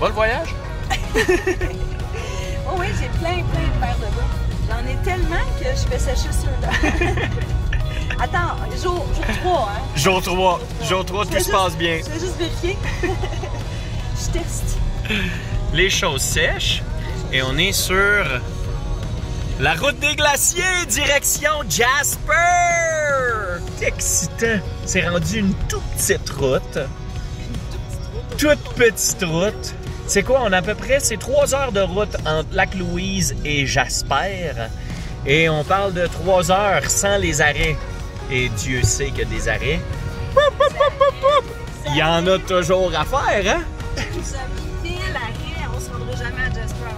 va le voyage? Oh oui, j'ai plein de paires de bas. J'en ai tellement que je fais sécher ceux-là. Attends, jour 3, hein? Jour 3, tout se passe bien. Je vais juste vérifier. Je teste. Les choses sèches et on est sur la route des glaciers, direction Jasper! C'est excitant! C'est rendu une toute petite route. Toute petite route. C'est quoi? On a à peu près, c'est 3 heures de route entre Lac-Louise et Jasper. Et on parle de 3 heures sans les arrêts. Et Dieu sait qu'il y a des arrêts. Il y en a toujours à faire, hein? Nous avons pile l'arrêt, on se rendra jamais à Jasper.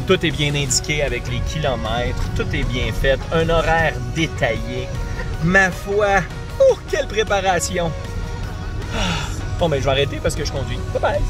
Tout est bien indiqué avec les kilomètres, tout est bien fait, un horaire détaillé. Ma foi, oh, quelle préparation! Bon, ben, je vais arrêter parce que je conduis. Bye bye!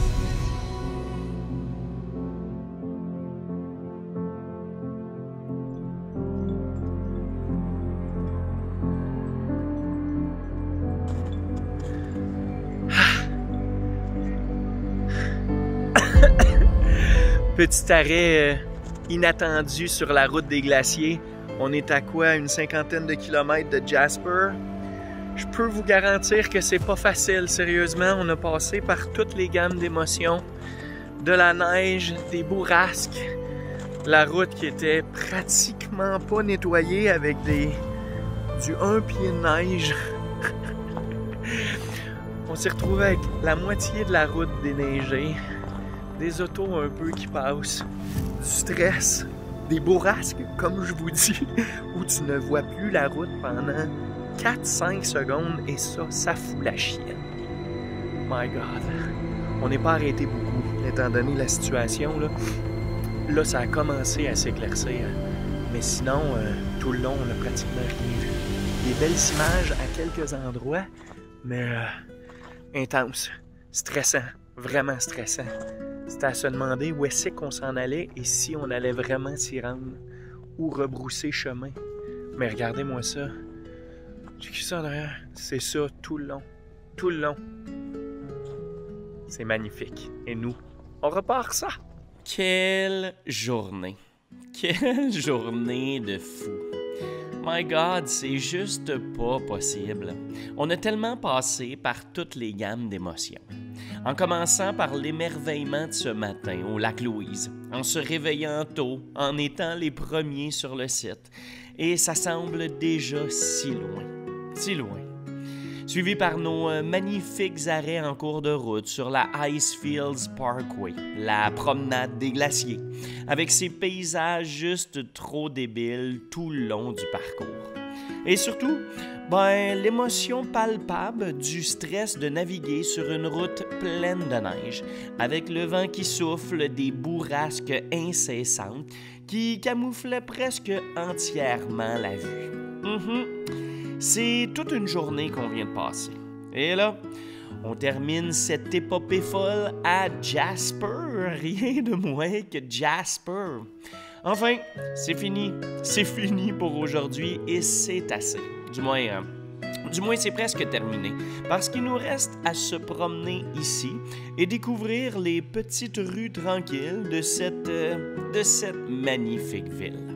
Petit arrêt inattendu sur la route des glaciers. On est à quoi? Une 50aine de kilomètres de Jasper. Je peux vous garantir que c'est pas facile, sérieusement. On a passé par toutes les gammes d'émotions. De la neige, des bourrasques, la route qui était pratiquement pas nettoyée avec du 1 pied de neige. On s'est retrouvé avec la moitié de la route déneigée. Des autos un peu qui passent, du stress, des bourrasques, comme je vous dis, où tu ne vois plus la route pendant 4-5 secondes et ça fout la chienne. My God. On n'est pas arrêté beaucoup, étant donné la situation. Là, ça a commencé à s'éclaircir. Mais sinon, tout le long, on n'a pratiquement rien vu. Des belles images à quelques endroits, mais intense, stressant, vraiment stressant. C'était à se demander où est-ce qu'on s'en allait et si on allait vraiment s'y rendre ou rebrousser chemin. Mais regardez-moi ça. J'ai écrit ça en arrière. C'est ça tout le long. Tout le long. C'est magnifique. Et nous, on repart ça. Quelle journée. Quelle journée de fou. My God, c'est juste pas possible. On a tellement passé par toutes les gammes d'émotions. En commençant par l'émerveillement de ce matin au Lac-Louise, en se réveillant tôt, en étant les premiers sur le site. Et ça semble déjà si loin. Suivi par nos magnifiques arrêts en cours de route sur la Icefields Parkway, la promenade des glaciers, avec ses paysages juste trop débiles tout le long du parcours. Et surtout, l'émotion palpable du stress de naviguer sur une route pleine de neige, avec le vent qui souffle, des bourrasques incessantes qui camouflaient presque entièrement la vue. C'est toute une journée qu'on vient de passer. Et là, on termine cette épopée folle à Jasper, rien de moins que Jasper. Enfin, c'est fini pour aujourd'hui et c'est assez. Du moins, c'est presque terminé, parce qu'il nous reste à se promener ici et découvrir les petites rues tranquilles de cette magnifique ville.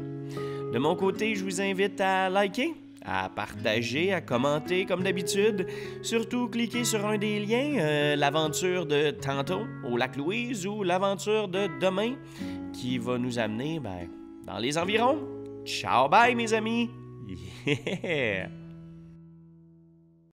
De mon côté, je vous invite à liker, à partager, à commenter comme d'habitude. Surtout, cliquez sur un des liens, l'aventure de tantôt au Lac-Louise ou l'aventure de demain qui va nous amener dans les environs. Ciao, bye mes amis! Yeah!